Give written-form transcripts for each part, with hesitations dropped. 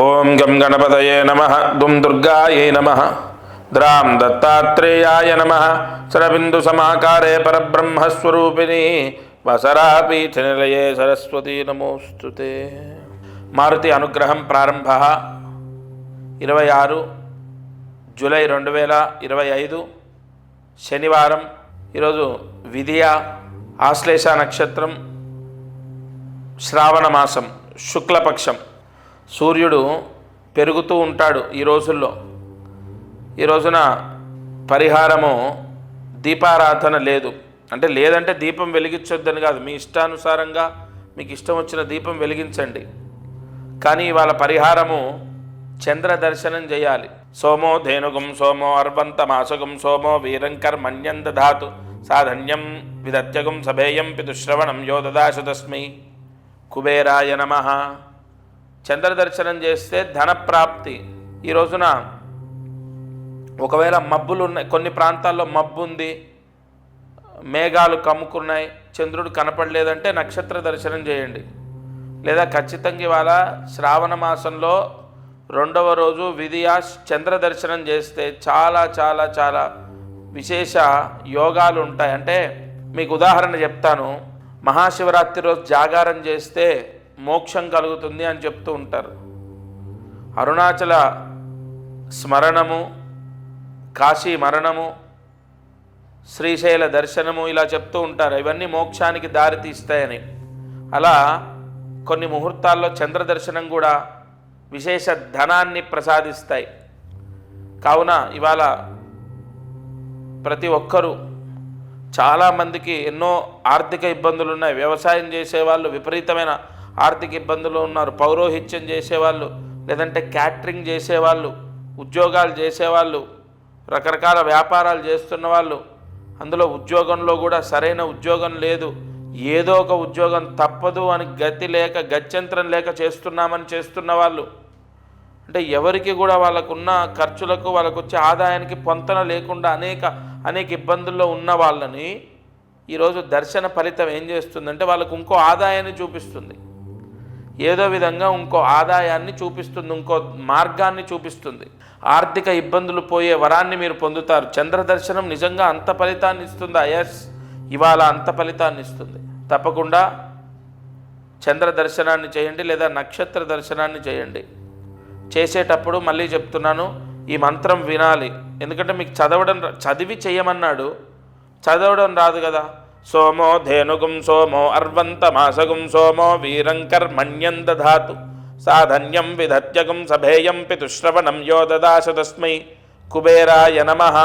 ఓం గం గణపతయే నమః దుం దుర్గాయై నమః ద్రాం దత్తాత్రేయాయ నమః శరబిందు సమాకారే పరబ్రహ్మస్వరూపిణి వసరాపీఠ నిలయే సరస్వతీ నమోస్తుతే. మారుతి అనుగ్రహం ప్రారంభ 26 జూలై 2025 శనివారం. ఈరోజు విధియ ఆశ్లేష నక్షత్రం, శ్రావణ మాసం, శుక్లపక్షం. సూర్యుడు పెరుగుతూ ఉంటాడు ఈ రోజుల్లో. ఈ రోజున పరిహారము దీపారాధన లేదు. అంటే లేదంటే దీపం వెలిగించొద్దని కాదు, మీ ఇష్టానుసారంగా మీకు ఇష్టం వచ్చిన దీపం వెలిగించండి. కానీ ఇవాళ పరిహారము చంద్ర దర్శనం చేయాలి. సోమో ధేనుగం సోమో అర్వంతమాసగం సోమో వీరంకర్మణ్యం దధాతు సాధన్యం విదత్యగం సభేయం పితుశ్రవణం యో దదాశు తస్మై కుబేరాయ నమః. చంద్రదర్శనం చేస్తే ధనప్రాప్తి. ఈ రోజున ఒకవేళ మబ్బులు ఉన్నాయి, కొన్ని ప్రాంతాల్లో మబ్బు ఉంది, మేఘాలు కమ్ముకున్నాయి, చంద్రుడు కనపడలేదంటే నక్షత్ర దర్శనం చేయండి. లేదా ఖచ్చితంగా ఇవాళ శ్రావణ మాసంలో 2వ రోజు విధియా చంద్ర దర్శనం చేస్తే చాలా చాలా చాలా విశేష యోగాలు ఉంటాయి. అంటే మీకు ఉదాహరణ చెప్తాను. మహాశివరాత్రి రోజు జాగారం చేస్తే మోక్షం కలుగుతుంది అని చెప్తూ ఉంటారు. అరుణాచల స్మరణము, కాశీ మరణము, శ్రీశైల దర్శనము ఇలా చెప్తూ ఉంటారు. ఇవన్నీ మోక్షానికి దారి తీస్తాయని. అలా కొన్ని ముహూర్తాల్లో చంద్ర దర్శనం కూడా విశేష ధనాన్ని ప్రసాదిస్తాయి. కావున ఇవాళ ప్రతి ఒక్కరూ, చాలామందికి ఎన్నో ఆర్థిక ఇబ్బందులు ఉన్నాయి. వ్యవసాయం చేసేవాళ్ళు విపరీతమైన ఆర్థిక ఇబ్బందులు ఉన్నారు. పౌరోహిత్యం చేసేవాళ్ళు, లేదంటే క్యాటరింగ్ చేసేవాళ్ళు, ఉద్యోగాలు చేసేవాళ్ళు, రకరకాల వ్యాపారాలు చేస్తున్న వాళ్ళు, అందులో ఉద్యోగంలో కూడా సరైన ఉద్యోగం లేదు, ఏదో ఒక ఉద్యోగం తప్పదు అని గతి లేక గత్యంతరం లేక చేస్తున్న వాళ్ళు, అంటే ఎవరికి కూడా వాళ్ళకున్న ఖర్చులకు వాళ్ళకు వచ్చే ఆదాయానికి పొంతన లేకుండా అనేక ఇబ్బందుల్లో ఉన్న వాళ్ళని ఈరోజు దర్శన ఫలితం ఏం చేస్తుందంటే వాళ్ళకు ఇంకో ఆదాయాన్ని చూపిస్తుంది. ఏదో విధంగా ఇంకో ఆదాయాన్ని చూపిస్తుంది, ఇంకో మార్గాన్ని చూపిస్తుంది. ఆర్థిక ఇబ్బందులు పోయే వరాన్ని మీరు పొందుతారు. చంద్ర దర్శనం నిజంగా అంత ఫలితాన్ని ఇస్తుందా? ఎస్, ఇవాళ అంత ఫలితాన్ని ఇస్తుంది. తప్పకుండా చంద్ర దర్శనాన్ని చేయండి, లేదా నక్షత్ర దర్శనాన్ని చేయండి. చేసేటప్పుడు మళ్ళీ చెప్తున్నాను, ఈ మంత్రం వినాలి. ఎందుకంటే మీకు చదివి చేయమన్నాడు, చదవడం రాదు కదా. సోమో ధేనుగం సోమో అర్వంతమాసగం సోమో వీరంకర్మణ్యం దధాతు సాధన్యం విదత్యగం సభేయం పితుశ్రవణం యో దదాశు తస్మై కుబేరాయ నమః.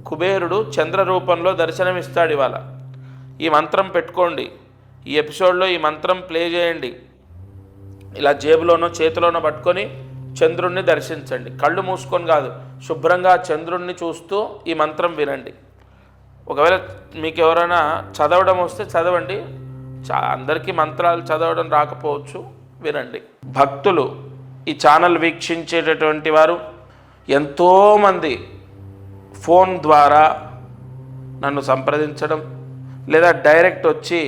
కుబేరుడు చంద్ర రూపంలో దర్శనమిస్తాడు ఇవాళ. ఈ మంత్రం పెట్టుకోండి. ఈ ఎపిసోడ్లో ఈ మంత్రం ప్లే చేయండి. ఇలా జేబులోనో చేతిలోనో పట్టుకొని చంద్రుణ్ణి దర్శించండి. కళ్ళు మూసుకొని కాదు, శుభ్రంగా చంద్రుణ్ణి చూస్తూ ఈ మంత్రం వినండి. ఒకవేళ మీకు ఎవరైనా చదవడం వస్తే చదవండి. అందరికీ మంత్రాలు చదవడం రాకపోవచ్చు, వినండి. భక్తులు, ఈ ఛానల్ వీక్షించేటటువంటి వారు ఎంతోమంది ఫోన్ ద్వారా నన్ను సంప్రదించడం, లేదా డైరెక్ట్ వచ్చి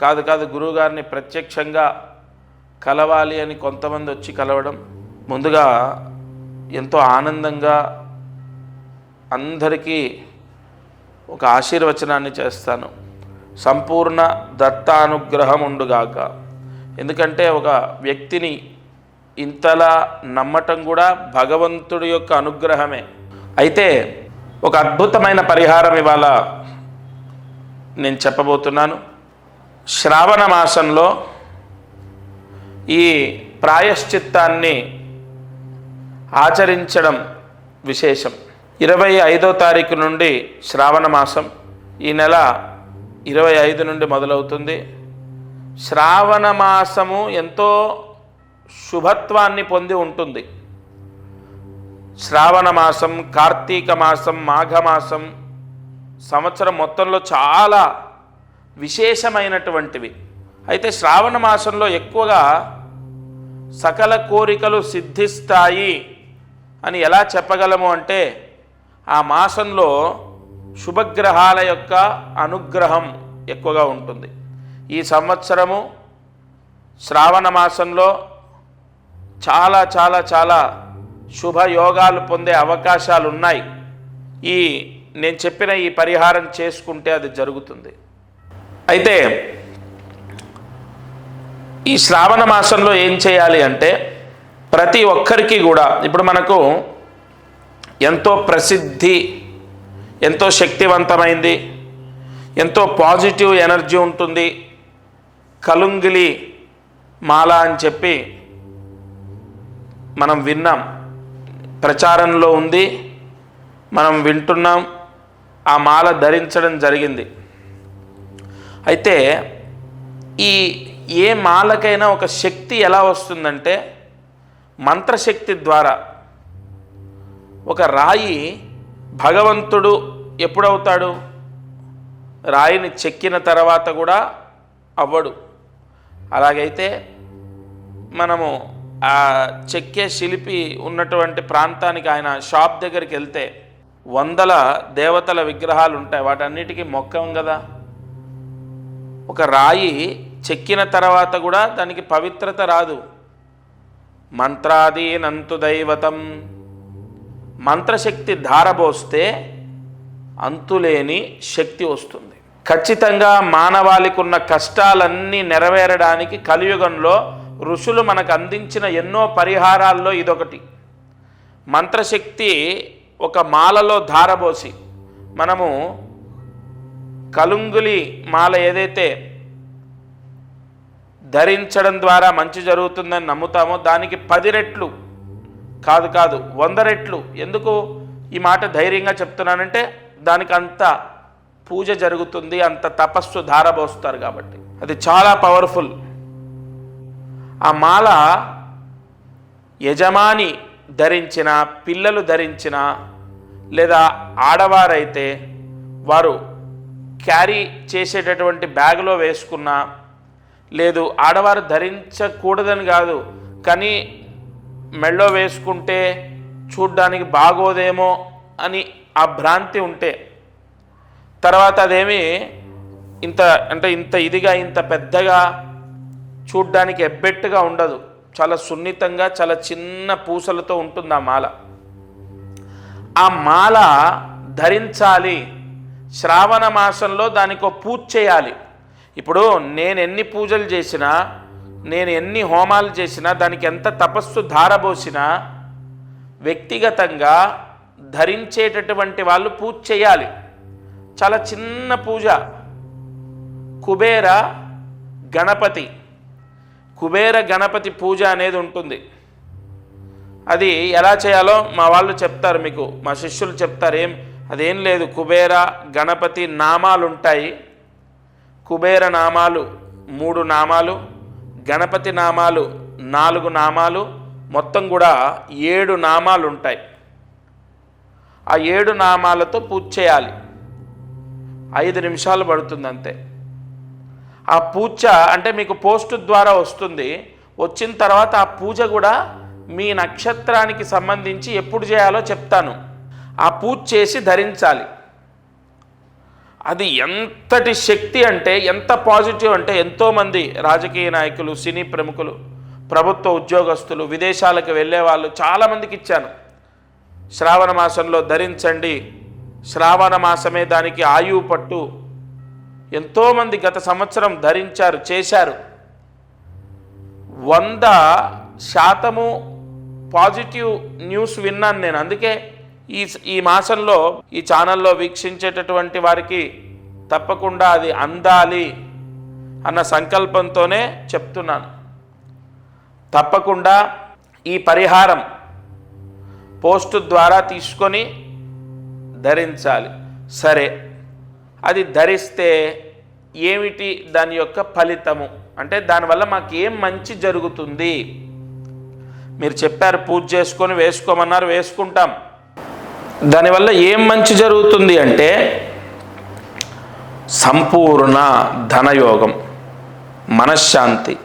కాదు గురువుగారిని ప్రత్యక్షంగా కలవాలి అని కొంతమంది వచ్చి కలవడం, ముందుగా ఎంతో ఆనందంగా అందరికీ ఒక ఆశీర్వచనాన్ని చేస్తాను. సంపూర్ణ దత్తానుగ్రహం ఉండుగాక. ఎందుకంటే ఒక వ్యక్తిని ఇంతలా నమ్మటం కూడా భగవంతుడి యొక్క అనుగ్రహమే. అయితే ఒక అద్భుతమైన పరిహారం ఇవాళ నేను చెప్పబోతున్నాను. శ్రావణ మాసంలో ఈ ప్రాయశ్చిత్తాన్ని ఆచరించడం విశేషం. 25వ తారీఖు నుండి శ్రావణ మాసం, ఈ నెల 25 నుండి మొదలవుతుంది. శ్రావణ మాసము ఎంతో శుభత్వాన్ని పొంది ఉంటుంది. శ్రావణ మాసం, కార్తీక మాసం, మాఘమాసం సంవత్సరం మొత్తంలో చాలా విశేషమైనటువంటివి. అయితే శ్రావణ మాసంలో ఎక్కువగా సకల కోరికలు సిద్ధిస్తాయి అని ఎలా చెప్పగలము అంటే, ఆ మాసంలో శుభగ్రహాల యొక్క అనుగ్రహం ఎక్కువగా ఉంటుంది. ఈ సంవత్సరము శ్రావణ మాసంలో చాలా చాలా చాలా శుభయోగాలు పొందే అవకాశాలు ఉన్నాయి. నేను చెప్పిన ఈ పరిహారం చేసుకుంటే అది జరుగుతుంది. అయితే ఈ శ్రావణ మాసంలో ఏం చేయాలి అంటే, ప్రతి ఒక్కరికి కూడా ఇప్పుడు మనకు ఎంతో ప్రసిద్ధి, ఎంతో శక్తివంతమైంది, ఎంతో పాజిటివ్ ఎనర్జీ ఉంటుంది కలుంగిలి మాల అని చెప్పి మనం విన్నాం, ప్రచారంలో ఉంది, మనం వింటున్నాం, ఆ మాల ధరించడం జరిగింది. అయితే ఏ మాలకైనా ఒక శక్తి ఎలా వస్తుందంటే మంత్రశక్తి ద్వారా. ఒక రాయి భగవంతుడు ఎప్పుడవుతాడు? రాయిని చెక్కిన తర్వాత కూడా అవ్వడు. అలాగైతే మనము ఆ చెక్కే శిల్పి ఉన్నటువంటి ప్రాంతానికి, ఆయన షాప్ దగ్గరికి వెళ్తే వందల దేవతల విగ్రహాలు ఉంటాయి, వాటన్నిటికీ మొక్కం కదా. ఒక రాయి చెక్కిన తర్వాత కూడా దానికి పవిత్రత రాదు. మంత్రాదీనంతు దైవతం, మంత్రశక్తి ధారబోస్తే అంతులేని శక్తి వస్తుంది. ఖచ్చితంగా మానవాళికి ఉన్న కష్టాలన్నీ నెరవేరడానికి కలియుగంలో ఋషులు మనకు అందించిన ఎన్నో పరిహారాల్లో ఇదొకటి. మంత్రశక్తి ఒక మాలలో ధారబోసి, మనము కలుంగులి మాల ఏదైతే ధరించడం ద్వారా మంచి జరుగుతుందని నమ్ముతామో దానికి 10 రెట్లు కాదు 100 రెట్లు. ఎందుకు ఈ మాట ధైర్యంగా చెప్తున్నానంటే, దానికి అంత పూజ జరుగుతుంది, అంత తపస్సు ధారబోస్తారు కాబట్టి. అది చాలా పవర్ఫుల్. ఆ మాల యజమాని ధరించిన, పిల్లలు ధరించిన, లేదా ఆడవారైతే వారు క్యారీ చేసేటటువంటి బ్యాగ్లో వేసుకున్న, లేదు ఆడవారు ధరించకూడదని కాదు, కానీ మెళ్ళో వేసుకుంటే చూడ్డానికి బాగోదేమో అని ఆ భ్రాంతి ఉంటే, తర్వాత అదేమి ఇంత ఇదిగా, ఇంత పెద్దగా, చూడ్డానికి ఎబ్బెట్టుగా ఉండదు, చాలా సున్నితంగా, చాలా చిన్న పూసలతో ఉంటుంది ఆ మాల. ఆ మాల ధరించాలి. శ్రావణ మాసంలో దానికి ఒక పూజ చేయాలి. ఇప్పుడు నేను ఎన్ని పూజలు చేసినా, నేను ఎన్ని హోమాలు చేసినా, దానికి ఎంత తపస్సు ధారబోసినా, వ్యక్తిగతంగా ధరించేటటువంటి వాళ్ళు పూజ చేయాలి. చాలా చిన్న పూజ. కుబేర గణపతి పూజ అనేది ఉంటుంది. అది ఎలా చేయాలో మా వాళ్ళు చెప్తారు, మీకు మా శిష్యులు చెప్తారు. అదేం లేదు, కుబేర గణపతి నామాలు ఉంటాయి. కుబేర నామాలు 3 నామాలు, గణపతి నామాలు 4 నామాలు, మొత్తం కూడా 7 నామాలు ఉంటాయి. ఆ 7 నామాలతో పూజ చేయాలి. 5 నిమిషాలు పడుతుంది అంతే. ఆ పూజ అంటే మీకు పోస్ట్ ద్వారా వస్తుంది. వచ్చిన తర్వాత ఆ పూజ కూడా మీ నక్షత్రానికి సంబంధించి ఎప్పుడు చేయాలో చెప్తాను. ఆ పూజ చేసి ధరించాలి. అది ఎంతటి శక్తి అంటే, ఎంత పాజిటివ్ అంటే, ఎంతోమంది రాజకీయ నాయకులు, సినీ ప్రముఖులు, ప్రభుత్వ ఉద్యోగస్తులు, విదేశాలకు వెళ్ళే వాళ్ళు చాలామందికి ఇచ్చాను. శ్రావణ మాసంలో ధరించండి, శ్రావణ మాసమే దానికి ఆయువు పట్టు. ఎంతోమంది గత సంవత్సరం ధరించారు, చేశారు. 100% పాజిటివ్ న్యూస్ విన్నాను నేను. అందుకే ఈ మాసంలో ఈ ఛానల్లో వీక్షించేటటువంటి వారికి తప్పకుండా అది అందాలి అన్న సంకల్పంతోనే చెప్తున్నాను. తప్పకుండా ఈ పరిహారం పోస్ట్ ద్వారా తీసుకొని ధరించాలి. సరే, అది ధరిస్తే ఏమిటి దాని యొక్క ఫలితము అంటే, దానివల్ల మాకు ఏం మంచి జరుగుతుంది? మీరు చెప్పారు పూజ చేసుకొని వేసుకోమన్నారు, వేసుకుంటాం. దానివల్ల ఏం మంచి జరుగుతుంది అంటే, సంపూర్ణ ధనయోగం, మనశ్శాంతి,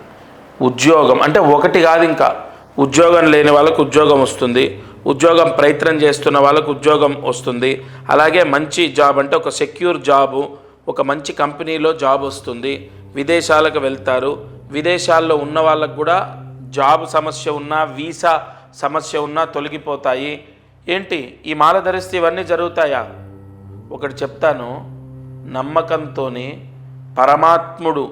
ఉద్యోగం. అంటే ఒకటి కాదు, ఇంకా ఉద్యోగం లేని వాళ్ళకు ఉద్యోగం వస్తుంది, ఉద్యోగం ప్రయత్నం చేస్తున్న వాళ్ళకు ఉద్యోగం వస్తుంది. అలాగే మంచి జాబ్ అంటే ఒక సెక్యూర్ జాబు, ఒక మంచి కంపెనీలో జాబ్ వస్తుంది. విదేశాలకు వెళ్తారు. విదేశాల్లో ఉన్న వాళ్ళకు కూడా జాబ్ సమస్య ఉన్నా, వీసా సమస్య ఉన్నా తొలగిపోతాయి. ఏంటి ఈ మాల ధరిస్తే ఇవన్నీ జరుగుతాయా? ఒకటి చెప్తాను, నమ్మకంతో పరమాత్ముడు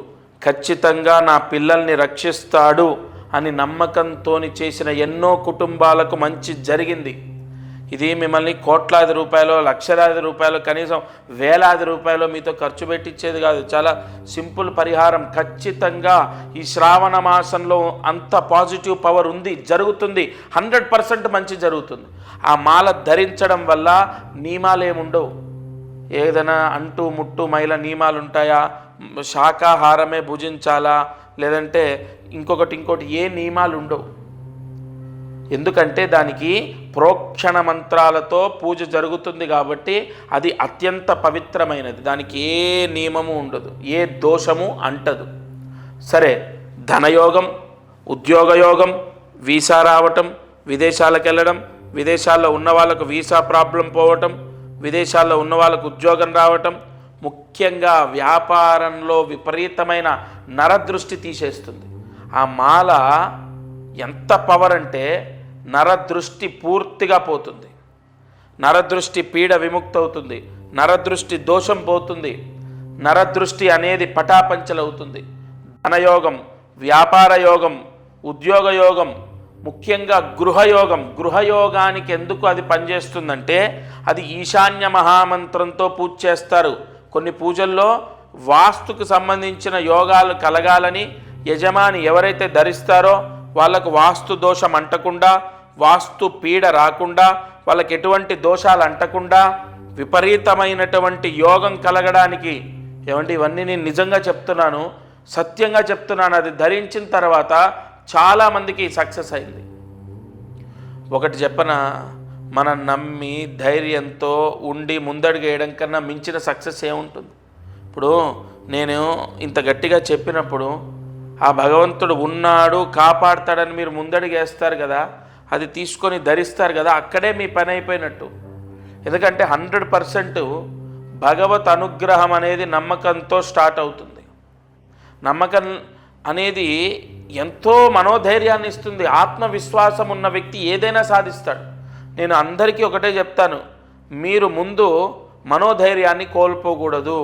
ఖచ్చితంగా నా పిల్లల్ని రక్షిస్తాడు అని నమ్మకంతో చేసిన ఎన్నో కుటుంబాలకు మంచి జరిగింది. ఇది మిమ్మల్ని కోట్లాది రూపాయలు, లక్షలాది రూపాయలు, కనీసం వేలాది రూపాయలు మీతో ఖర్చు పెట్టించేది కాదు. చాలా సింపుల్ పరిహారం. ఖచ్చితంగా ఈ శ్రావణ మాసంలో అంత పాజిటివ్ పవర్ ఉంది, జరుగుతుంది. 100% మంచి జరుగుతుంది. ఆ మాల ధరించడం వల్ల నియమాలు ఏముండవు. ఏదైనా అంటూ ముట్టు మైల నియమాలు ఉంటాయా? శాకాహారమే భుజించాలా, లేదంటే ఇంకోటి ఏ నియమాలు ఉండవు. ఎందుకంటే దానికి ప్రోక్షణ మంత్రాలతో పూజ జరుగుతుంది కాబట్టి అది అత్యంత పవిత్రమైనది. దానికి ఏ నియమము ఉండదు, ఏ దోషము అంటదు. సరే, ధనయోగం, ఉద్యోగయోగం, వీసా రావటం, విదేశాలకు వెళ్ళడం, విదేశాల్లో ఉన్న వాళ్ళకు వీసా ప్రాబ్లం పోవటం, విదేశాల్లో ఉన్న వాళ్ళకు ఉద్యోగం రావటం, ముఖ్యంగా వ్యాపారంలో విపరీతమైన నరదృష్టి తీసేస్తుంది. ఆ మాల ఎంత పవర్ అంటే నరదృష్టి పూర్తిగా పోతుంది. నరదృష్టి పీడ విముక్తవుతుంది. నరదృష్టి దోషం పోతుంది. నరదృష్టి అనేది పటాపంచలవుతుంది. ధనయోగం, వ్యాపార యోగం, ఉద్యోగ యోగం, ముఖ్యంగా గృహయోగం. గృహయోగానికి ఎందుకు అది పనిచేస్తుందంటే అది ఈశాన్య మహామంత్రంతో పూజ చేస్తారు. కొన్ని పూజల్లో వాస్తుకు సంబంధించిన యోగాలు కలగాలని యజమాని ఎవరైతే ధరిస్తారో వాళ్ళకు వాస్తు దోషం అంటకుండా, వాస్తు పీడ రాకుండా, వాళ్ళకి ఎటువంటి దోషాలు అంటకుండా విపరీతమైనటువంటి యోగం కలగడానికి, ఏమంటే ఇవన్నీ నేను నిజంగా చెప్తున్నాను, సత్యంగా చెప్తున్నాను. అది ధరించిన తర్వాత చాలామందికి సక్సెస్ అయింది. ఒకటి చెప్పన, మనం నమ్మి ధైర్యంతో ఉండి ముందడుగు వేయడం కన్నా మించిన సక్సెస్ ఏముంటుంది? ఇప్పుడు నేను ఇంత గట్టిగా చెప్పినప్పుడు ఆ భగవంతుడు ఉన్నాడు, కాపాడుతాడని మీరు ముందడుగు వేస్తారు కదా, అది తీసుకొని ధరిస్తారు కదా, అక్కడే మీ పని అయిపోయినట్టు. ఎందుకంటే 100% భగవత్ అనుగ్రహం అనేది నమ్మకంతో స్టార్ట్ అవుతుంది. నమ్మకం అనేది ఎంతో మనోధైర్యాన్ని ఇస్తుంది. ఆత్మవిశ్వాసం ఉన్న వ్యక్తి ఏదైనా సాధిస్తాడు. నేను అందరికీ ఒకటే చెప్తాను, మీరు ముందు మనోధైర్యాన్ని కోల్పోకూడదు.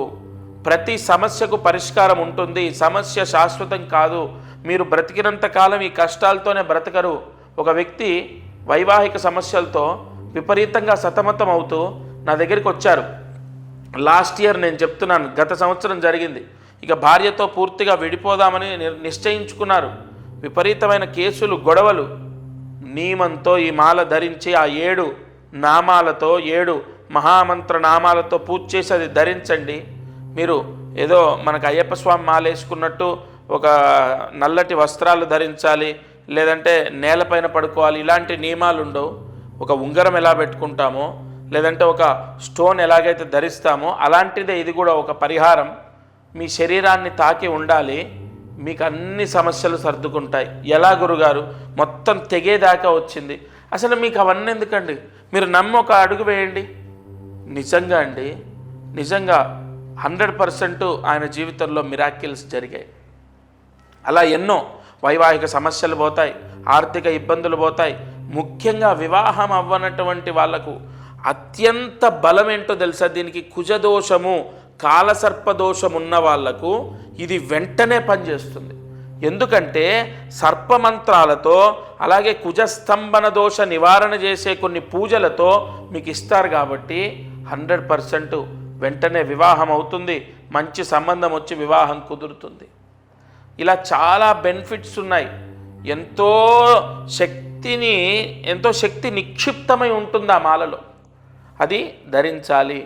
ప్రతి సమస్యకు పరిష్కారం ఉంటుంది. సమస్య శాశ్వతం కాదు. మీరు బ్రతికినంత కాలం ఈ కష్టాలతోనే బ్రతకరు. ఒక వ్యక్తి వైవాహిక సమస్యలతో విపరీతంగా సతమతం అవుతూ నా దగ్గరికి వచ్చారు. లాస్ట్ ఇయర్ నేను చెప్తున్నాను, గత సంవత్సరం జరిగింది. ఇక భార్యతో పూర్తిగా విడిపోదామని నిశ్చయించుకున్నారు. విపరీతమైన కేసులు, గొడవలు. నియమంతో ఈ మాల ధరించి ఆ 7 నామాలతో, 7 మహామంత్ర నామాలతో పూజ చేసి అది ధరించండి. మీరు ఏదో మనకు అయ్యప్ప స్వామి మాల వేసుకున్నట్టు ఒక నల్లటి వస్త్రాలు ధరించాలి, లేదంటే నేలపైన పడుకోవాలి, ఇలాంటి నియమాలు ఉండవు. ఒక ఉంగరం ఎలా పెట్టుకుంటామో, లేదంటే ఒక స్టోన్ ఎలాగైతే ధరిస్తామో అలాంటిదే ఇది కూడా ఒక పరిహారం. మీ శరీరాన్ని తాకి ఉండాలి, మీకు అన్ని సమస్యలు సర్దుకుంటాయి. ఎలా గురుగారు, మొత్తం తెగేదాకా వచ్చింది. అసలు మీకు అవన్నీ ఎందుకండి? మీరు నమ్మి ఒక అడుగు వేయండి. నిజంగా అండి, నిజంగా 100% ఆయన జీవితంలో మిరాకిల్స్ జరిగాయి. అలా ఎన్నో వైవాహిక సమస్యలు పోతాయి, ఆర్థిక ఇబ్బందులు పోతాయి. ముఖ్యంగా వివాహం అవ్వనటువంటి వాళ్లకు అత్యంత బలం ఏంటో తెలుసా? దీనికి కుజదోషము, కాలసర్పదోషం ఉన్న వాళ్లకు ఇది వెంటనే పనిచేస్తుంది. ఎందుకంటే సర్పమంత్రాలతో, అలాగే కుజస్తంభన దోష నివారణ చేసే కొన్ని పూజలతో మీకు ఇస్తారు కాబట్టి 100% వెంటనే వివాహం అవుతుంది. మంచి సంబంధం వచ్చి వివాహం కుదురుతుంది. ఇలా చాలా బెనిఫిట్స్ ఉన్నాయి. ఎంతో శక్తి నిక్షిప్తమై ఉంటుంది ఆ మాలలో. అది ధరించాలి.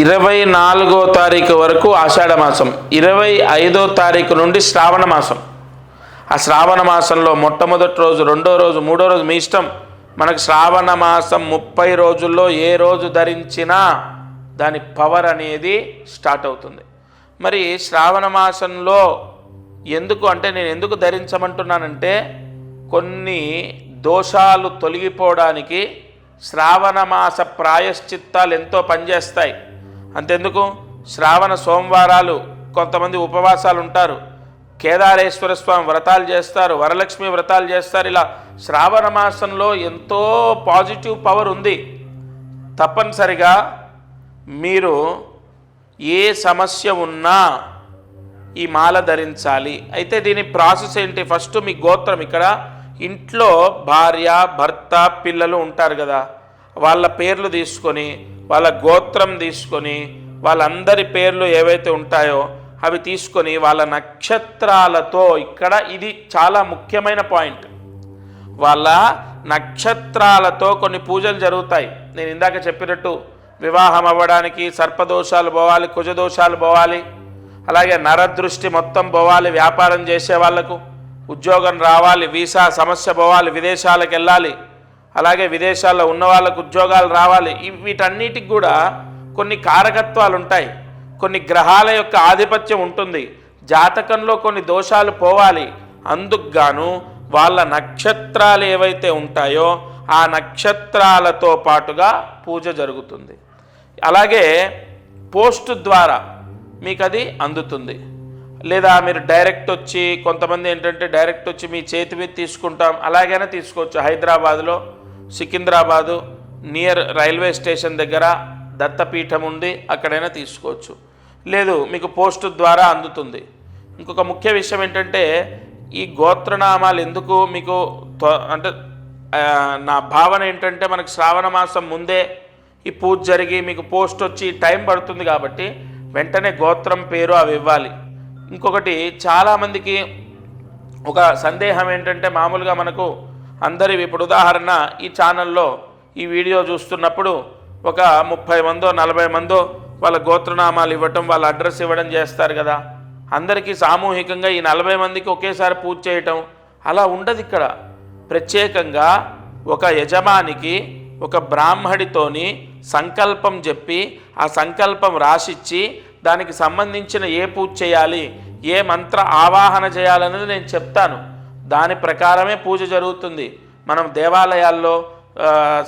24వ తారీఖు వరకు ఆషాఢ మాసం, 25వ తారీఖు నుండి శ్రావణ మాసం. ఆ శ్రావణ మాసంలో మొట్టమొదటి రోజు, రెండో రోజు, మూడో రోజు మీ ఇష్టం. మనకు శ్రావణ మాసం 30 రోజుల్లో ఏ రోజు ధరించినా దాని పవర్ అనేది స్టార్ట్ అవుతుంది. మరి శ్రావణ మాసంలో ఎందుకు అంటే, నేను ఎందుకు ధరించమంటున్నానంటే, కొన్ని దోషాలు తొలగిపోవడానికి శ్రావణ మాస ప్రాయశ్చిత్తాలు ఎంతో పనిచేస్తాయి. అంతెందుకు, శ్రావణ సోమవారాలు కొంతమంది ఉపవాసాలు ఉంటారు. కేదారేశ్వర స్వామి వ్రతాలు చేస్తారు, వరలక్ష్మి వ్రతాలు చేస్తారు. ఇలా శ్రావణ మాసంలో ఎంతో పాజిటివ్ పవర్ ఉంది. తప్పనిసరిగా మీరు ఏ సమస్య ఉన్నా ఈ మాల ధరించాలి. అయితే దీని ప్రాసెస్ ఏంటి? ఫస్ట్ మీ గోత్రం, ఇక్కడ ఇంట్లో భార్య భర్త పిల్లలు ఉంటారు కదా, వాళ్ళ పేర్లు తీసుకొని, వాళ్ళ గోత్రం తీసుకొని, వాళ్ళందరి పేర్లు ఏవైతే ఉంటాయో అవి తీసుకొని వాళ్ళ నక్షత్రాలతో, ఇక్కడ ఇది చాలా ముఖ్యమైన పాయింట్, వాళ్ళ నక్షత్రాలతో కొన్ని పూజలు జరుగుతాయి. నేను ఇందాక చెప్పినట్టు వివాహం అవ్వడానికి సర్పదోషాలు పోవాలి, కుజదోషాలు పోవాలి, అలాగే నరదృష్టి మొత్తం పోవాలి, వ్యాపారం చేసే వాళ్లకు ఉద్యోగం రావాలి, వీసా సమస్య పోవాలి, విదేశాలకు వెళ్ళాలి, అలాగే విదేశాల్లో ఉన్న వాళ్ళకు ఉద్యోగాలు రావాలి. వీటన్నిటికి కూడా కొన్ని కారకత్వాలు ఉంటాయి, కొన్ని గ్రహాల యొక్క ఆధిపత్యం ఉంటుంది, జాతకంలో కొన్ని దోషాలు పోవాలి. అందుకు గాను వాళ్ళ నక్షత్రాలు ఏవైతే ఉంటాయో ఆ నక్షత్రాలతో పాటుగా పూజ జరుగుతుంది. అలాగే పోస్ట్ ద్వారా మీకు అది అందుతుంది, లేదా మీరు డైరెక్ట్ వచ్చి, కొంతమంది ఏంటంటే డైరెక్ట్ వచ్చి మీ చేతి మీద తీసుకుంటాం, అలాగైనా తీసుకోవచ్చు. హైదరాబాదులో సికింద్రాబాదు నియర్ రైల్వే స్టేషన్ దగ్గర దత్తపీఠం ఉంది, అక్కడైనా తీసుకోవచ్చు. లేదు మీకు పోస్ట్ ద్వారా అందుతుంది. ఇంకొక ముఖ్య విషయం ఏంటంటే ఈ గోత్రనామాలు ఎందుకు మీకు అంటే నా భావన ఏంటంటే మనకు శ్రావణ మాసం ముందే ఈ పూజ జరిగి మీకు పోస్ట్ వచ్చి టైం పడుతుంది కాబట్టి వెంటనే గోత్రం పేరు అవి ఇవ్వాలి. ఇంకొకటి చాలామందికి ఒక సందేహం ఏంటంటే మామూలుగా మనకు అందరి ఇప్పుడు ఉదాహరణ ఈ ఛానల్లో ఈ వీడియో చూస్తున్నప్పుడు ఒక 30 మందో 40 మందో వాళ్ళ గోత్రనామాలు ఇవ్వటం, వాళ్ళ అడ్రస్ ఇవ్వడం చేస్తారు కదా. అందరికీ సామూహికంగా ఈ 40 మందికి ఒకేసారి పూజ చేయటం అలా ఉండదు. ఇక్కడ ప్రత్యేకంగా ఒక యజమానికి ఒక బ్రాహ్మడితోని సంకల్పం చెప్పి ఆ సంకల్పం రాసిచ్చి దానికి సంబంధించిన ఏ పూజ చేయాలి, ఏ మంత్ర ఆవాహన చేయాలనేది నేను చెప్తాను. దాని ప్రకారమే పూజ జరుగుతుంది. మనం దేవాలయాల్లో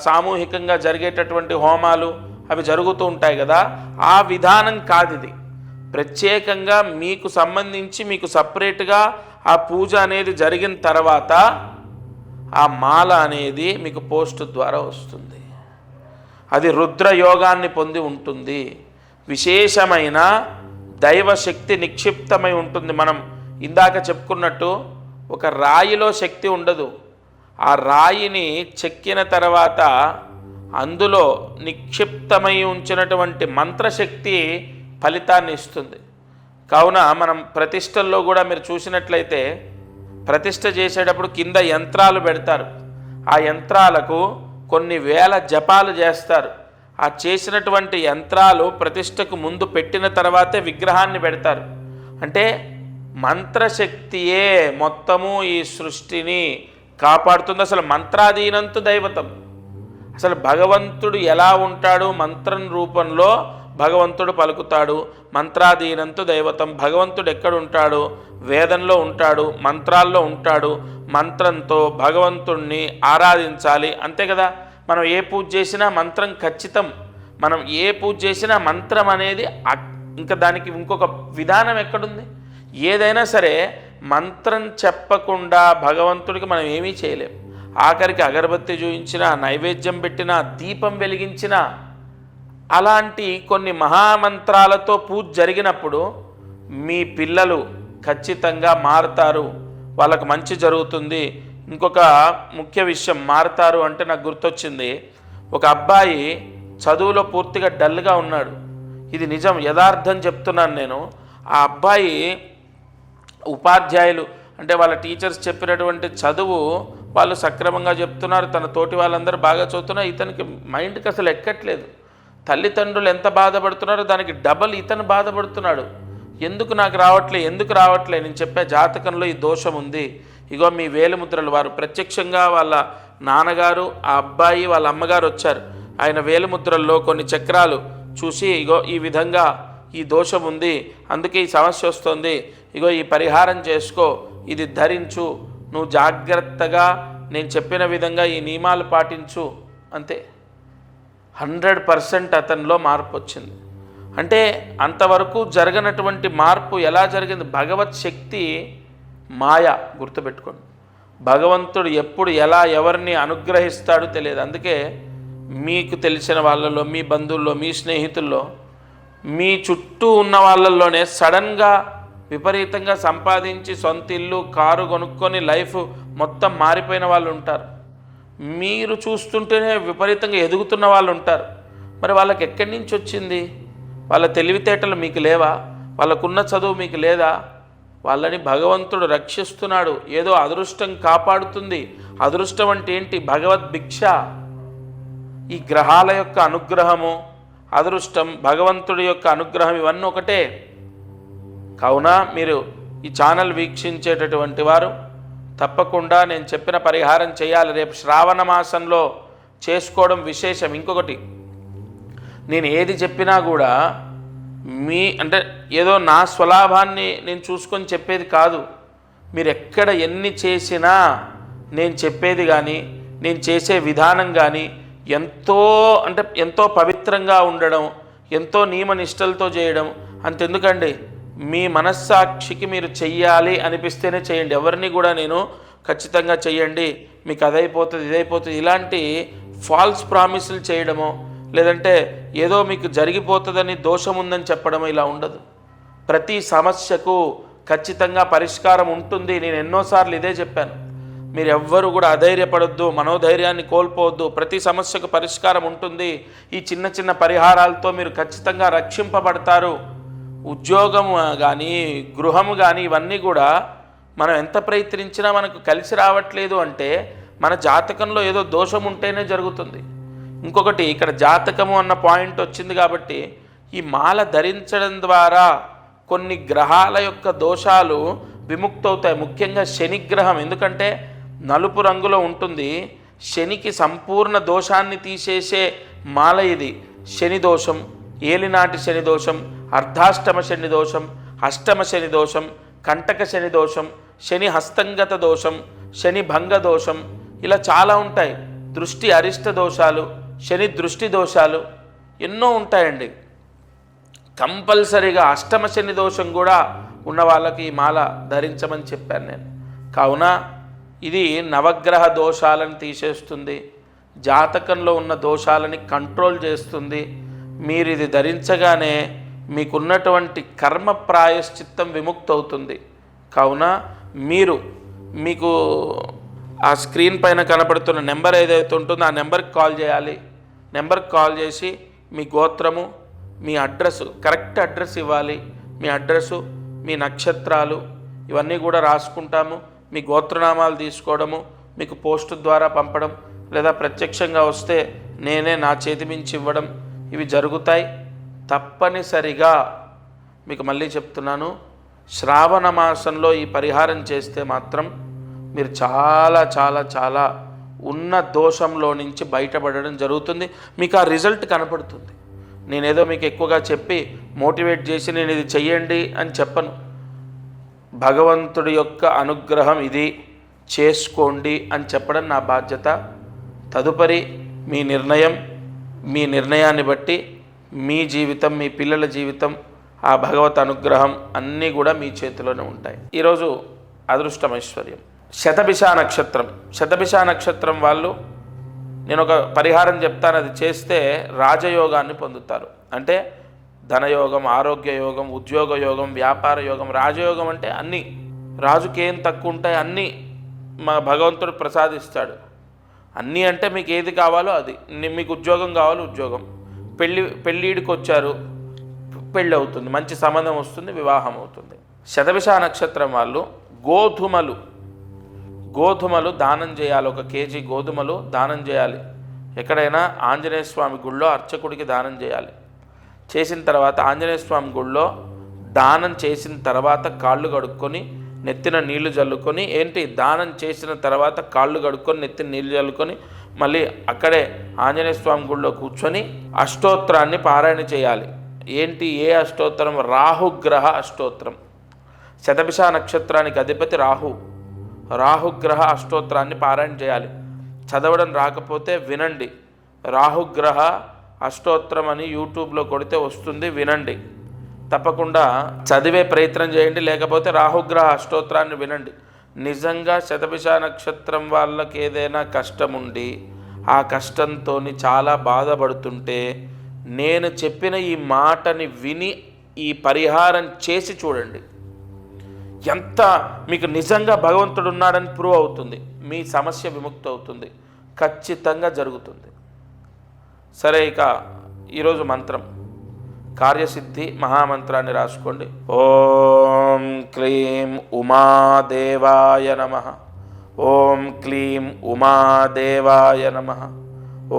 సామూహికంగా జరిగేటటువంటి హోమాలు అవి జరుగుతూ ఉంటాయి కదా, ఆ విధానం కాదు ఇది. ప్రత్యేకంగా మీకు సంబంధించి మీకు సపరేట్గా ఆ పూజ అనేది జరిగిన తర్వాత ఆ మాల అనేది మీకు పోస్ట్ ద్వారా వస్తుంది. అది రుద్రయోగాన్ని పొంది ఉంటుంది, విశేషమైన దైవశక్తి నిక్షిప్తమై ఉంటుంది. మనం ఇందాక చెప్పుకున్నట్టు ఒక రాయిలో శక్తి ఉండదు, ఆ రాయిని చెక్కిన తర్వాత అందులో నిక్షిప్తమై ఉంచినటువంటి మంత్రశక్తి ఫలితాన్ని ఇస్తుంది. కావున మనం ప్రతిష్టల్లో కూడా మీరు చూసినట్లయితే ప్రతిష్ట చేసేటప్పుడు కింద యంత్రాలు పెడతారు, ఆ యంత్రాలకు కొన్ని వేల జపాలు చేస్తారు. ఆ చేసినటువంటి యంత్రాలు ప్రతిష్టకు ముందు పెట్టిన తర్వాతే విగ్రహాన్ని పెడతారు. అంటే మంత్రశక్తియే మొత్తము ఈ సృష్టిని కాపాడుతుంది. అసలు మంత్రాధీనంతు దైవతం. అసలు భగవంతుడు ఎలా ఉంటాడు? మంత్రం రూపంలో భగవంతుడు పలుకుతాడు. మంత్రాధీనంతు దైవతం. భగవంతుడు ఎక్కడుంటాడు? వేదంలో ఉంటాడు, మంత్రాల్లో ఉంటాడు. మంత్రంతో భగవంతుణ్ణి ఆరాధించాలి, అంతే కదా. మనం ఏ పూజ చేసినా మంత్రం ఖచ్చితం. మనం ఏ పూజ చేసినా మంత్రం అనేది ఇంకా దానికి ఇంకొక విధానం ఎక్కడుంది? ఏదైనా సరే మంత్రం చెప్పకుండా భగవంతుడికి మనం ఏమీ చేయలేం. ఆఖరికి అగరబత్తి చూయించినా, నైవేద్యం పెట్టినా, దీపం వెలిగించినా, అలాంటి కొన్ని మహామంత్రాలతో పూజ జరిగినప్పుడు మీ పిల్లలు ఖచ్చితంగా మారుతారు, వాళ్ళకు మంచి జరుగుతుంది. ఇంకొక ముఖ్య విషయం, మారుతారు అంటే నాకు గుర్తొచ్చింది. ఒక అబ్బాయి చదువులో పూర్తిగా డల్గా ఉన్నాడు. ఇది నిజం, యథార్థం చెప్తున్నాను నేను. ఆ అబ్బాయి ఉపాధ్యాయులు అంటే వాళ్ళ టీచర్స్ చెప్పినటువంటి చదువు వాళ్ళు సక్రమంగా చెప్తున్నారు, తన తోటి వాళ్ళందరూ బాగా చదువుతున్నారు, ఇతనికి మైండ్కి అసలు ఎక్కట్లేదు. తల్లిదండ్రులు ఎంత బాధపడుతున్నారో దానికి డబల్ ఇతను బాధపడుతున్నాడు. ఎందుకు నాకు రావట్లే, ఎందుకు రావట్లే? నేను చెప్పే జాతకంలో ఈ దోషం ఉంది. ఇగో మీ వేలిముద్రలు. వారు ప్రత్యక్షంగా వాళ్ళ నాన్నగారు, ఆ అబ్బాయి, వాళ్ళ అమ్మగారు వచ్చారు. ఆయన వేలిముద్రల్లో కొన్ని చక్రాలు చూసి, ఇగో ఈ విధంగా ఈ దోషం ఉంది, అందుకే ఈ సమస్య వస్తుంది, ఇగో ఈ పరిహారం చేసుకో, ఇది ధరించు, నువ్వు జాగ్రత్తగా నేను చెప్పిన విధంగా ఈ నియమాలు పాటించు, అంతే. 100% అతనిలో మార్పు వచ్చింది. అంటే అంతవరకు జరగనటువంటి మార్పు ఎలా జరిగింది? భగవత్ శక్తి మాయ. గుర్తుపెట్టుకోండి, భగవంతుడు ఎప్పుడు ఎలా ఎవరిని అనుగ్రహిస్తాడో తెలియదు. అందుకే మీకు తెలిసిన వాళ్ళలో, మీ బంధువుల్లో, మీ స్నేహితుల్లో, మీ చుట్టూ ఉన్న వాళ్ళల్లోనే సడన్గా విపరీతంగా సంపాదించి సొంత ఇల్లు, కారు కొనుక్కొని లైఫ్ మొత్తం మారిపోయిన వాళ్ళు ఉంటారు. మీరు చూస్తుంటేనే విపరీతంగా ఎదుగుతున్న వాళ్ళు ఉంటారు. మరి వాళ్ళకి ఎక్కడి నుంచి వచ్చింది? వాళ్ళ తెలివితేటలు మీకు లేవా? వాళ్ళకున్న చదువు మీకు లేదా? వాళ్ళని భగవంతుడు రక్షిస్తున్నాడు. ఏదో అదృష్టం కాపాడుతుంది. అదృష్టం అంటే ఏంటి? భగవద్భిక్ష. ఈ గ్రహాల యొక్క అనుగ్రహము, అదృష్టం, భగవంతుడి యొక్క అనుగ్రహం ఇవన్నీ ఒకటే. కావున మీరు ఈ ఛానల్ వీక్షించేటటువంటి వారు తప్పకుండా నేను చెప్పిన పరిహారం చేయాలి. రేపు శ్రావణ మాసంలో చేసుకోవడం విశేషం. ఇంకొకటి, నేను ఏది చెప్పినా కూడా అంటే ఏదో నా స్వలాభాన్ని నేను చూసుకొని చెప్పేది కాదు. మీరు ఎక్కడ ఎన్ని చేసినా నేను చెప్పేది కానీ, నేను చేసే విధానం కానీ ఎంతో పవిత్రంగా ఉండడం, ఎంతో నియమనిష్టలతో చేయడం. అంతెందుకండి, మీ మనస్సాక్షికి మీరు చెయ్యాలి అనిపిస్తేనే చేయండి. ఎవరిని కూడా నేను ఖచ్చితంగా చెయ్యండి, మీకు అదైపోతుంది, ఇదైపోతుంది, ఇలాంటి ఫాల్స్ ప్రామిసులు చేయడమో, లేదంటే ఏదో మీకు జరిగిపోతుందని, దోషం ఉందని చెప్పడమో ఇలా ఉండదు. ప్రతి సమస్యకు ఖచ్చితంగా పరిష్కారం ఉంటుంది. నేను ఎన్నోసార్లు ఇదే చెప్పాను. మీరు ఎవ్వరు కూడా అధైర్యపడొద్దు, మనోధైర్యాన్ని కోల్పోవద్దు. ప్రతి సమస్యకు పరిష్కారం ఉంటుంది. ఈ చిన్న చిన్న పరిహారాలతో మీరు ఖచ్చితంగా రక్షింపబడతారు. ఉద్యోగం కానీ, గృహము కానీ, ఇవన్నీ కూడా మనం ఎంత ప్రయత్నించినా మనకు కలిసి రావట్లేదు అంటే మన జాతకంలో ఏదో దోషం ఉంటేనే జరుగుతుంది. ఇంకొకటి, ఇక్కడ జాతకము అన్న పాయింట్ వచ్చింది కాబట్టి ఈ మాల ధరించడం ద్వారా కొన్ని గ్రహాల యొక్క దోషాలు విముక్తవుతాయి. ముఖ్యంగా శనిగ్రహం, ఎందుకంటే నలుపు రంగులో ఉంటుంది. శనికి సంపూర్ణ దోషాన్ని తీసేసే మాల ఇది. శని దోషం, ఏలినాటి శని దోషం, అర్ధాష్టమ శని దోషం, అష్టమ శని దోషం, కంటక శని దోషం, శని హస్తంగత దోషం, శని భంగ దోషం, ఇలా చాలా ఉంటాయి. దృష్టి అరిష్ట దోషాలు, శని దృష్టి దోషాలు ఎన్నో ఉంటాయండి. కంపల్సరీగా అష్టమ శని దోషం కూడా ఉన్న వాళ్ళకి ఈ మాల ధరించమని చెప్పాను నేను. కావున ఇది నవగ్రహ దోషాలను తీసేస్తుంది, జాతకంలో ఉన్న దోషాలని కంట్రోల్ చేస్తుంది. మీరు ఇది ధరించగానే మీకున్నటువంటి కర్మ ప్రాయశ్చిత్తం విముక్తవుతుంది. కావున మీకు ఆ స్క్రీన్ పైన కనపడుతున్న నెంబర్ ఏదైతే ఉంటుందో ఆ నెంబర్కి కాల్ చేయాలి. నెంబర్కి కాల్ చేసి మీ గోత్రము, మీ అడ్రస్, కరెక్ట్ అడ్రస్ ఇవ్వాలి. మీ అడ్రస్సు, మీ నక్షత్రాలు ఇవన్నీ కూడా రాసుకుంటాము. మీ గోత్రనామాలు తీసుకోవడము, మీకు పోస్టు ద్వారా పంపడం, లేదా ప్రత్యక్షంగా వస్తే నేనే నా చేతి మించి ఇవ్వడం, ఇవి జరుగుతాయి. తప్పనిసరిగా మీకు మళ్ళీ చెప్తున్నాను, శ్రావణ మాసంలో ఈ పరిహారం చేస్తే మాత్రం మీరు చాలా చాలా చాలా ఉన్న దోషంలో నుంచి బయటపడడం జరుగుతుంది. మీకు ఆ రిజల్ట్ కనపడుతుంది. నేనేదో మీకు ఎక్కువగా చెప్పి మోటివేట్ చేసి నేను ఇది చెయ్యండి అని చెప్పను. భగవంతుడి యొక్క అనుగ్రహం ఇది, చేసుకోండి అని చెప్పడం నా బాధ్యత. తదుపరి మీ నిర్ణయాన్ని బట్టి మీ జీవితం, మీ పిల్లల జీవితం, ఆ భగవత్ అనుగ్రహం అన్నీ కూడా మీ చేతిలోనే ఉంటాయి. ఈరోజు అదృష్టం, ఐశ్వర్యం. శతభిష నక్షత్రం వాళ్ళు నేను ఒక పరిహారం చెప్తాను, అది చేస్తే రాజయోగాన్ని పొందుతారు. అంటే ధనయోగం, ఆరోగ్య యోగం, ఉద్యోగ యోగం, వ్యాపార యోగం. రాజయోగం అంటే అన్నీ, రాజుకి ఏం తక్కువ ఉంటాయి అన్నీ మా భగవంతుడు ప్రసాదిస్తాడు. అన్నీ అంటే మీకు ఏది కావాలో అది. మీకు ఉద్యోగం కావాలో ఉద్యోగం, పెళ్ళిడికి వచ్చారు, పెళ్ళి అవుతుంది, మంచి సంబంధం వస్తుంది, వివాహం అవుతుంది. శతభిష నక్షత్రం వాళ్ళు గోధుమలు దానం చేయాలి. 1 కేజీ గోధుమలు దానం చేయాలి. ఎక్కడైనా ఆంజనేయ స్వామి గుళ్ళో అర్చకుడికి దానం చేయాలి. చేసిన తర్వాత ఆంజనేయ స్వామి గుళ్ళో దానం చేసిన తర్వాత కాళ్ళు కడుక్కొని నెత్తిన నీళ్లు జల్లుకొని, దానం చేసిన తర్వాత కాళ్ళు కడుక్కొని నెత్తిన నీళ్లు జల్లుకొని మళ్ళీ అక్కడే ఆంజనేయ స్వామి గుళ్ళో కూర్చొని అష్టోత్తరాన్ని పారాయణ చేయాలి. ఏ అష్టోత్తరం? రాహుగ్రహ అష్టోత్తరం. శతభిష నక్షత్రానికి అధిపతి రాహుగ్రహ అష్టోత్తరాన్ని పారాయణ చేయాలి. చదవడం రాకపోతే వినండి. రాహుగ్రహ అష్టోత్తరం అని యూట్యూబ్లో కొడితే వస్తుంది, వినండి. తప్పకుండా చదివే ప్రయత్నం చేయండి, లేకపోతే రాహుగ్రహ అష్టోత్తరాన్ని వినండి. నిజంగా శతభిష నక్షత్రం వాళ్ళకి ఏదైనా కష్టం ఉండి ఆ కష్టంతో చాలా బాధపడుతుంటే నేను చెప్పిన ఈ మాటని విని ఈ పరిహారం చేసి చూడండి. ఎంత మీకు నిజంగా భగవంతుడు ఉన్నాడని ప్రూవ్ అవుతుంది. మీ సమస్య విముక్తి అవుతుంది, ఖచ్చితంగా జరుగుతుంది. సరే, ఇక ఈరోజు మంత్రం కార్యసిద్ధి మహామంత్రాన్ని రాసుకోండి. ఓం క్లీం ఉమాదేవాయ నమః. ఓం క్లీం ఉమాదేవాయ నమః.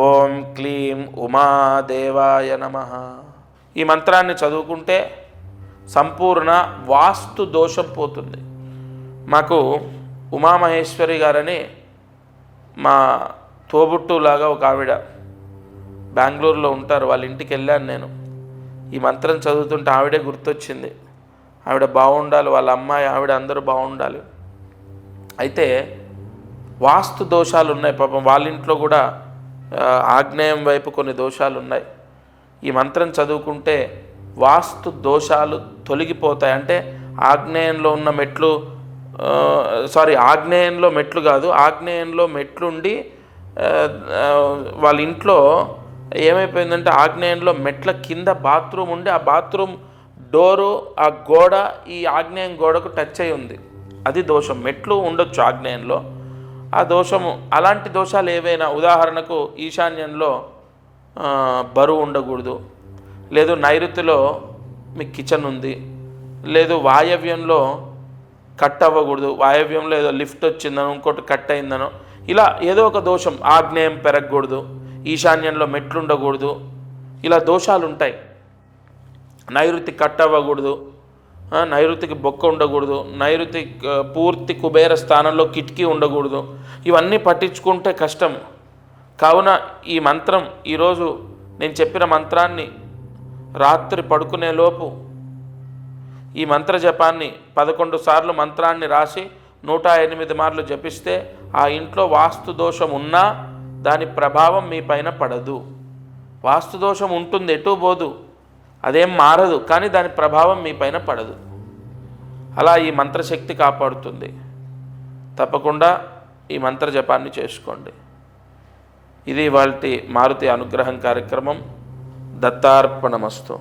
ఓం క్లీం ఉమాదేవాయ నమః. ఈ మంత్రాన్ని చదువుకుంటే సంపూర్ణ వాస్తు దోషం పోతుంది. మాకు ఉమామహేశ్వరి గారని మా తోబుట్టులాగా ఒక ఆవిడ బెంగళూరులో ఉంటారు, వాళ్ళ ఇంటికి వెళ్ళాను నేను. ఈ మంత్రం చదువుతుంటే ఆవిడే గుర్తొచ్చింది. ఆవిడ బాగుండాలి, వాళ్ళ అమ్మాయి ఆవిడ అందరూ బాగుండాలి. అయితే వాస్తు దోషాలు ఉన్నాయి పాపం, వాళ్ళ ఇంట్లో కూడా ఆగ్నేయం వైపు కొన్ని దోషాలు ఉన్నాయి. ఈ మంత్రం చదువుకుంటే వాస్తు దోషాలు తొలగిపోతాయి. అంటే ఆగ్నేయంలో ఉన్న మెట్లు, ఆగ్నేయంలో మెట్లు కాదు, ఆగ్నేయంలో మెట్లుండి వాళ్ళ ఇంట్లో ఏమైపోయిందంటే ఆగ్నేయంలో మెట్ల కింద బాత్రూమ్ ఉండి ఆ బాత్రూమ్ డోరు ఆ గోడ ఈ ఆగ్నేయం గోడకు టచ్ అయి ఉంది. అది దోషం. మెట్లు ఉండొచ్చు ఆగ్నేయంలో, ఆ దోషము. అలాంటి దోషాలు ఏవైనా, ఉదాహరణకు ఈశాన్యంలో బరువు ఉండకూడదు, లేదు నైరుతిలో మీ కిచెన్ ఉంది, లేదు వాయవ్యంలో కట్ అవ్వకూడదు, వాయవ్యంలో ఏదో లిఫ్ట్ వచ్చిందనో ఇంకోటి కట్ అయిందనో, ఇలా ఏదో ఒక దోషం. ఆగ్నేయం పెరగకూడదు, ఈశాన్యంలో మెట్లు ఉండకూడదు, ఇలా దోషాలు ఉంటాయి. నైరుతి కట్ అవ్వకూడదు, నైరుతికి బొక్క ఉండకూడదు, నైరుతి పూర్తి కుబేర స్థానంలో కిటికీ ఉండకూడదు. ఇవన్నీ పట్టించుకుంటే కష్టం. కావున ఈ మంత్రం, ఈరోజు నేను చెప్పిన మంత్రాన్ని రాత్రి పడుకునేలోపు ఈ మంత్ర జపాన్ని 11 సార్లు మంత్రాన్ని రాసి 108 మార్లు జపిస్తే ఆ ఇంట్లో వాస్తు దోషం ఉన్నా దాని ప్రభావం మీ పైన పడదు. వాస్తు దోషం ఉంటుంది, ఎటు పోదు, అదేం మారదు, కానీ దాని ప్రభావం మీ పైన పడదు. అలా ఈ మంత్రశక్తి కాపాడుతుంది. తప్పకుండా ఈ మంత్ర జపాన్ని చేసుకోండి. ఇది ఇవాల్టి మారుతి అనుగ్రహం కార్యక్రమం. దత్తార్పణమస్తు.